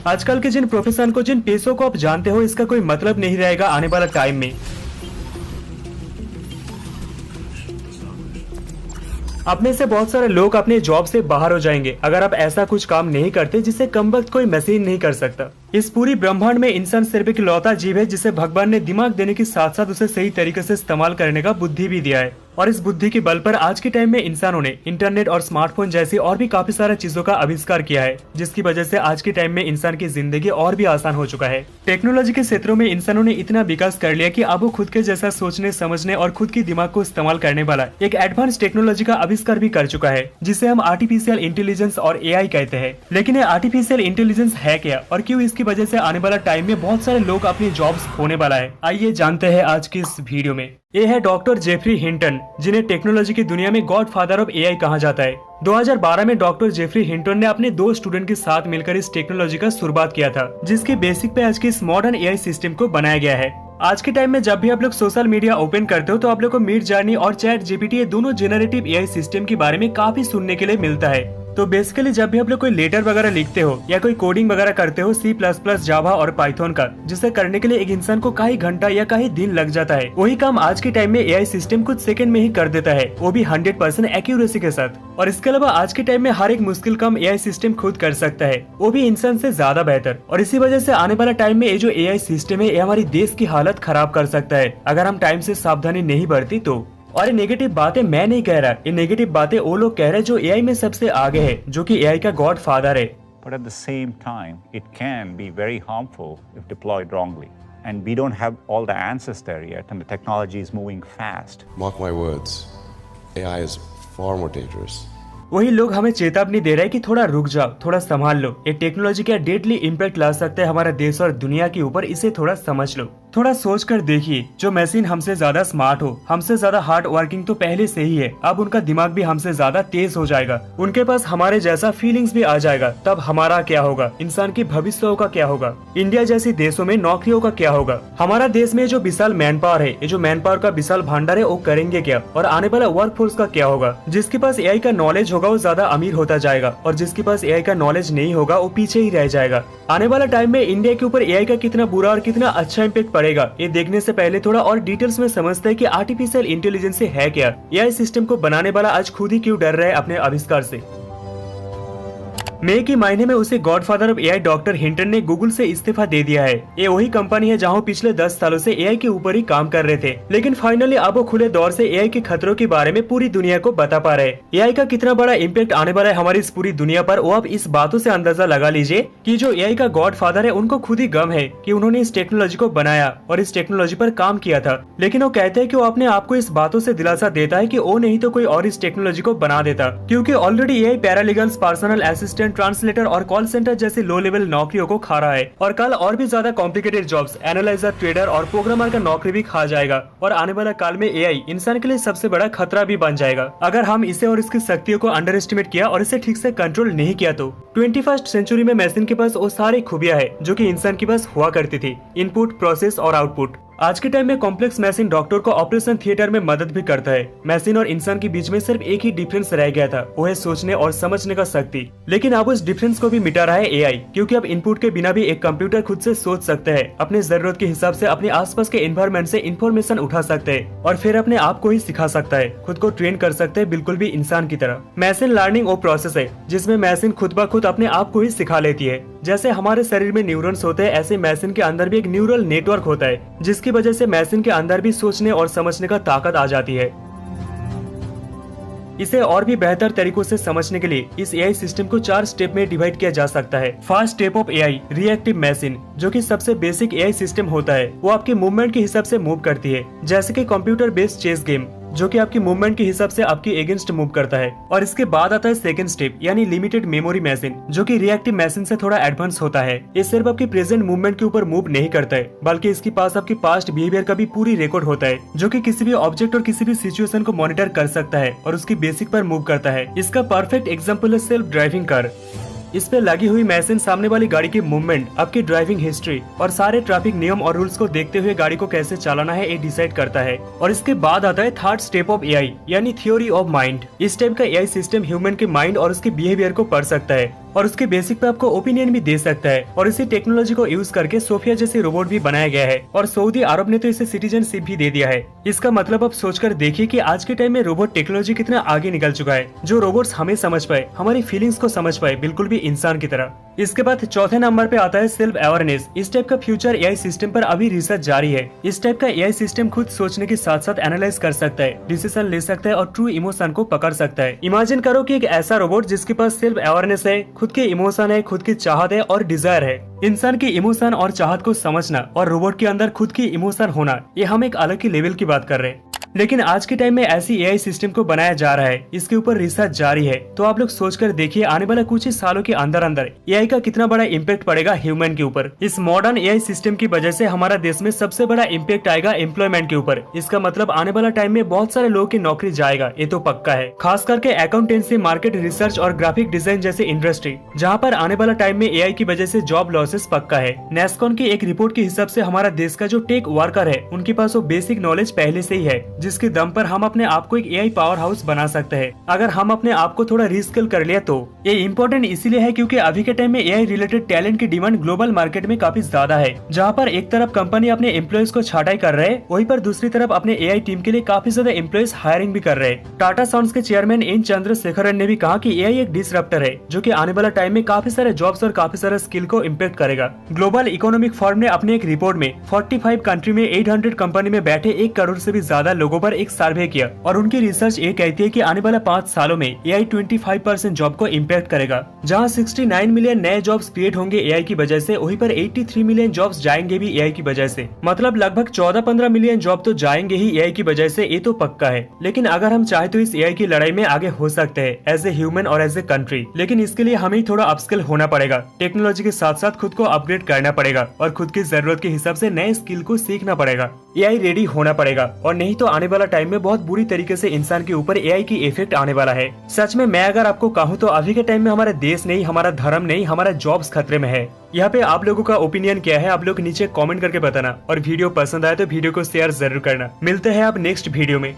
आजकल के जिन प्रोफेशन को, जिन पेशों को आप जानते हो, इसका कोई मतलब नहीं रहेगा आने वाला टाइम में। आप में से बहुत सारे लोग अपने जॉब से बाहर हो जाएंगे अगर आप ऐसा कुछ काम नहीं करते जिसे कम वक्त कोई मशीन नहीं कर सकता। इस पूरी ब्रह्मांड में इंसान सिर्फ एक लौता जीव है जिसे भगवान ने दिमाग देने के साथ साथ उसे सही तरीके से इस्तेमाल करने का बुद्धि भी दिया है। और इस बुद्धि के बल पर आज के टाइम में इंसानों ने इंटरनेट और स्मार्टफोन जैसी और भी काफी सारी चीजों का आविष्कार किया है, जिसकी वजह से आज के टाइम में इंसान की जिंदगी और भी आसान हो चुका है। टेक्नोलॉजी के क्षेत्रों में इंसानों ने इतना विकास कर लिया कि अब वो खुद के जैसा सोचने, समझने और खुद की दिमाग को इस्तेमाल करने वाला एक एडवांस टेक्नोलॉजी का आविष्कार भी कर चुका है, जिसे हम आर्टिफिशियल इंटेलिजेंस और AI कहते हैं। लेकिन ये आर्टिफिशियल इंटेलिजेंस है क्या और क्यों इसकी वजह से आने वाला टाइम में बहुत सारे लोग अपनी जॉब्स खोने वाला है, आइए जानते हैं आज की इस वीडियो में। ये है डॉक्टर जेफरी हिंटन, जिन्हें टेक्नोलॉजी की दुनिया में गॉड फादर ऑफ AI कहा जाता है। 2012 में डॉक्टर जेफरी हिंटन ने अपने 2 स्टूडेंट के साथ मिलकर इस टेक्नोलॉजी का शुरुआत किया था, जिसके बेसिक पे आज के इस मॉडर्न AI सिस्टम को बनाया गया है। आज के टाइम में जब भी आप लोग सोशल मीडिया ओपन करते हो तो आप लोग को मिड जर्नी और चैट GPT ये दोनों जेनरेटिव AI सिस्टम के बारे में काफी सुनने के लिए मिलता है। तो बेसिकली जब भी आप लोग कोई लेटर वगैरह लिखते हो या कोई कोडिंग वगैरह करते हो C++, जावा और पाइथन का, जिसे करने के लिए एक इंसान को कई घंटा या कई दिन लग जाता है, वही काम आज के टाइम में AI सिस्टम कुछ सेकंड में ही कर देता है, वो भी 100% एक्यूरेसी के साथ। और इसके अलावा आज के टाइम में हर एक मुश्किल काम AI सिस्टम खुद कर सकता है, वो भी इंसान से ज्यादा बेहतर। और इसी वजह से आने वाला टाइम में ये जो AI सिस्टम है, ये हमारी देश की हालत खराब कर सकता है अगर हम टाइम से सावधानी नहीं बरती तो। और ये नेगेटिव बातें मैं नहीं कह रहा, ये नेगेटिव बातें वो लोग कह रहे हैं जो AI में सबसे आगे है, जो कि AI का गॉड फादर है। But at the same time, it can be very harmful if deployed wrongly. And we don't have all the answers there yet, and the technology is moving fast. Mark my words, AI is far more dangerous. वही लोग हमें चेतावनी दे रहे हैं कि थोड़ा रुक जाओ, थोड़ा संभाल लो, ये टेक्नोलॉजी का डेडली इम्पैक्ट ला सकता है हमारे देश और दुनिया के ऊपर, इसे थोड़ा समझ लो। थोड़ा सोच कर देखिए, जो मशीन हमसे ज्यादा स्मार्ट हो, हमसे ज्यादा हार्ड वर्किंग तो पहले से ही है, अब उनका दिमाग भी हमसे ज्यादा तेज हो जाएगा, उनके पास हमारे जैसा फीलिंग्स भी आ जाएगा, तब हमारा क्या होगा, इंसान की भविष्य का क्या होगा, इंडिया जैसी देशों में नौकरियों का क्या होगा, हमारा देश में जो विशाल मैन पावर है, ये जो मैन पावर का विशाल भंडार है, वो करेंगे क्या, और आने वाला वर्क फोर्स का क्या होगा। जिसके पास AI का नॉलेज होगा वो ज्यादा अमीर होता जाएगा, और जिसके पास AI का नॉलेज नहीं होगा वो पीछे ही रह जाएगा। आने वाला टाइम में इंडिया के ऊपर AI का कितना बुरा और कितना अच्छा इम्पैक्ट पड़ेगा, ये देखने से पहले थोड़ा और डिटेल्स में समझते हैं कि आर्टिफिशियल इंटेलिजेंस है क्या। AI सिस्टम को बनाने वाला आज खुद ही क्यों डर रहा है अपने आविष्कार से। मई के महीने में उसे godfather of AI doctor Hinton ने गूगल से इस्तीफा दे दिया है। ये वही कंपनी है जहां पिछले 10 सालों से AI के ऊपर ही काम कर रहे थे, लेकिन फाइनली अब वो खुले दौर से AI के खतरों के बारे में पूरी दुनिया को बता पा रहे हैं। AI का कितना बड़ा इम्पैक्ट आने वाला है हमारी इस पूरी दुनिया पर, वो आप इस बातों से अंदाजा लगा लीजिए कि जो AI का गॉडफादर है उनको खुद ही गम है कि उन्होंने इस टेक्नोलॉजी को बनाया और इस टेक्नोलॉजी पर काम किया था, लेकिन वो कहते हैं कि वो अपने आप को इस बातों से दिलासा देता है कि वो नहीं तो कोई और इस टेक्नोलॉजी को बना देता, क्योंकि already AI पैरालीगल्स, personal assistant, translator और कॉल सेंटर जैसे लो लेवल नौकरियों को खा रहा है, और कल और भी ज्यादा कॉम्प्लिकेटेड जॉब्स, एनालाइजर, ट्रेडर और प्रोग्रामर का नौकरी भी खा जाएगा। और आने वाला काल में AI इंसान के लिए सबसे बड़ा खतरा भी बन जाएगा अगर हम इसे और इसकी शक्तियों को अंडर एस्टिमेट किया और इसे ठीक से कंट्रोल नहीं किया तो। 21st सेंचुरी में मशीन के पास वो सारी खूबियां है जो कि इंसान के पास हुआ करती थी, इनपुट, प्रोसेस और आउटपुट। आज के टाइम में कॉम्प्लेक्स मशीन डॉक्टर को ऑपरेशन थिएटर में मदद भी करता है। मशीन और इंसान के बीच में सिर्फ एक ही डिफरेंस रह गया था, वो है सोचने और समझने का शक्ति। लेकिन अब उस डिफरेंस को भी मिटा रहा है AI, क्योंकि अब इनपुट के बिना भी एक कंप्यूटर खुद से सोच सकता है, अपने जरूरत के हिसाब से अपने आसपास के एनवायरनमेंट से इंफॉर्मेशन उठा सकता है और फिर अपने आप को ही सिखा सकता है, खुद को ट्रेन कर सकता है, बिल्कुल भी इंसान की तरह। मशीन लर्निंग वो प्रोसेस है जिसमें मशीन खुद ब खुद अपने आप को ही सिखा लेती है। जैसे हमारे शरीर में न्यूरॉन्स होते हैं, ऐसे मशीन के अंदर भी एक न्यूरल नेटवर्क होता है, जिसकी वजह से मशीन के अंदर भी सोचने और समझने का ताकत आ जाती है। इसे और भी बेहतर तरीकों से समझने के लिए इस AI सिस्टम को 4 स्टेप में डिवाइड किया जा सकता है। First step of AI, reactive machine, जो कि सबसे बेसिक AI सिस्टम होता है। वो आपके मूवमेंट के हिसाब से मूव करती है, जैसे कि कंप्यूटर बेस्ड चेस गेम, जो कि आपकी मूवमेंट के हिसाब से आपके अगेंस्ट मूव करता है। और इसके बाद आता है सेकंड स्टेप, यानी लिमिटेड मेमोरी मशीन, जो कि रिएक्टिव मशीन से थोड़ा एडवांस होता है। ये सिर्फ आपकी प्रेजेंट मूवमेंट के ऊपर मूव नहीं करता है, बल्कि इसके पास आपकी पास्ट बिहेवियर का भी पूरी रिकॉर्ड होता है, जो कि किसी भी ऑब्जेक्ट और किसी भी सिचुएशन को मॉनिटर कर सकता है और उसकी बेसिक पर मूव करता है। इसका परफेक्ट एग्जाम्पल है सेल्फ ड्राइविंग कार। इस पे लगी हुई मशीन सामने वाली गाड़ी की मूवमेंट, आपकी ड्राइविंग हिस्ट्री और सारे ट्रैफिक नियम और रूल्स को देखते हुए गाड़ी को कैसे चलाना है ये डिसाइड करता है। और इसके बाद आता है थर्ड स्टेप ऑफ AI, यानी थ्योरी ऑफ माइंड। इस टाइप का AI सिस्टम ह्यूमन के माइंड और उसके बिहेवियर को पढ़ सकता है। और उसके बेसिक पे आपको ओपिनियन भी दे सकता है। और इसी टेक्नोलॉजी को यूज करके सोफिया जैसे रोबोट भी बनाया गया है और सऊदी अरब ने तो इसे सिटीजनशिप भी दे दिया है। इसका मतलब आप सोचकर देखिए कि आज के टाइम में रोबोट टेक्नोलॉजी कितना आगे निकल चुका है, जो रोबोट्स हमें समझ पाए, हमारी फीलिंग्स को समझ पाए, बिल्कुल भी इंसान की तरह। इसके बाद चौथे नंबर पे आता है सेल्फ अवेयरनेस। इस टाइप का फ्यूचर एआई सिस्टम पर अभी रिसर्च जारी है। इस टाइप का एआई सिस्टम खुद सोचने के साथ साथ एनालाइज कर सकता है, डिसीजन ले सकता है और ट्रू इमोशन को पकड़ सकता है। इमेजिन करो कि एक ऐसा रोबोट जिसके पास सेल्फ अवेयरनेस है, खुद के इमोशन है, खुद की चाहत है और डिजायर है। इंसान की इमोशन और चाहत को समझना और रोबोट के अंदर खुद की इमोशन होना, ये हम एक अलग ही लेवल की बात कर रहे हैं। लेकिन आज के टाइम में ऐसी एआई सिस्टम को बनाया जा रहा है, इसके ऊपर रिसर्च जारी है। तो आप लोग सोचकर देखिए आने वाला कुछ ही सालों के अंदर अंदर एआई का कितना बड़ा इम्पैक्ट पड़ेगा ह्यूमन के ऊपर। इस मॉडर्न एआई सिस्टम की वजह से हमारा देश में सबसे बड़ा इम्पैक्ट आएगा एम्प्लॉयमेंट के ऊपर। इसका मतलब आने वाला टाइम में बहुत सारे लोगों की नौकरी जाएगा, ये तो पक्का है। खास करके अकाउंटेंसी, मार्केट रिसर्च और ग्राफिक डिजाइन जैसे इंडस्ट्री, जहाँ पर आने वाला टाइम में एआई की वजह से जॉब लॉसेस पक्का है। नेस्कॉन की एक रिपोर्ट के हिसाब से हमारा देश का जो टेक वर्कर है, उनके पास वो बेसिक नॉलेज पहले से ही है, जिसके दम पर हम अपने आप को एक एआई पावर हाउस बना सकते हैं। अगर हम अपने आप को थोड़ा रीस्किल कर लिया तो ये इम्पोर्टेंट इसीलिए है क्योंकि अभी के टाइम में एआई रिलेटेड टैलेंट की डिमांड ग्लोबल मार्केट में काफी ज्यादा है। जहाँ पर एक तरफ कंपनी अपने एम्प्लॉयज को छांटाई कर रहे हैं, वहीं पर दूसरी तरफ अपने एआई टीम के लिए काफी ज्यादा एम्प्लॉयज हायरिंग भी कर रहे हैं। टाटा सन्स के चेयरमैन एन चंद्रशेखरन ने भी कहा कि एआई एक डिसरप्टर है, जो कि आने वाला टाइम में काफी सारे जॉब्स और काफी सारे स्किल को इम्पैक्ट करेगा। ग्लोबल इकोनॉमिक फोरम ने अपने एक रिपोर्ट में 45 कंट्री में 800 कंपनी में बैठे 1 करोड़ से भी ज्यादा लोगों पर एक सर्वे किया और उनकी रिसर्च ये कहती है कि आने वाला 5 सालों में एआई 25% जॉब को इम्पैक्ट करेगा। जहां 69 मिलियन नए जॉब्स क्रिएट होंगे एआई की वजह से, वहीं पर 83 मिलियन जॉब्स जाएंगे भी एआई की वजह से। मतलब लगभग 14-15 मिलियन जॉब तो जाएंगे ही एआई की वजह से, ये तो पक्का है। लेकिन अगर हम चाहे तो इस एआई की लड़ाई में आगे हो सकते हैं एज ए ह्यूमन और एज ए कंट्री। लेकिन इसके लिए हमें थोड़ा अपस्किल होना पड़ेगा, टेक्नोलॉजी के साथ साथ खुद को अपग्रेड करना पड़ेगा और खुद की जरूरत के हिसाब से नए स्किल को सीखना पड़ेगा। एआई रेडी होना पड़ेगा, और नहीं तो आने वाला टाइम में बहुत बुरी तरीके से इंसान के ऊपर एआई की इफेक्ट आने वाला है। सच में मैं अगर आपको कहूँ तो अभी के टाइम में हमारा देश नहीं, हमारा धर्म नहीं, हमारा जॉब्स खतरे में है। यहाँ पे आप लोगों का ओपिनियन क्या है, आप लोग नीचे कमेंट करके बताना, और वीडियो पसंद आए तो वीडियो को शेयर जरूर करना। मिलते हैं आप नेक्स्ट वीडियो में।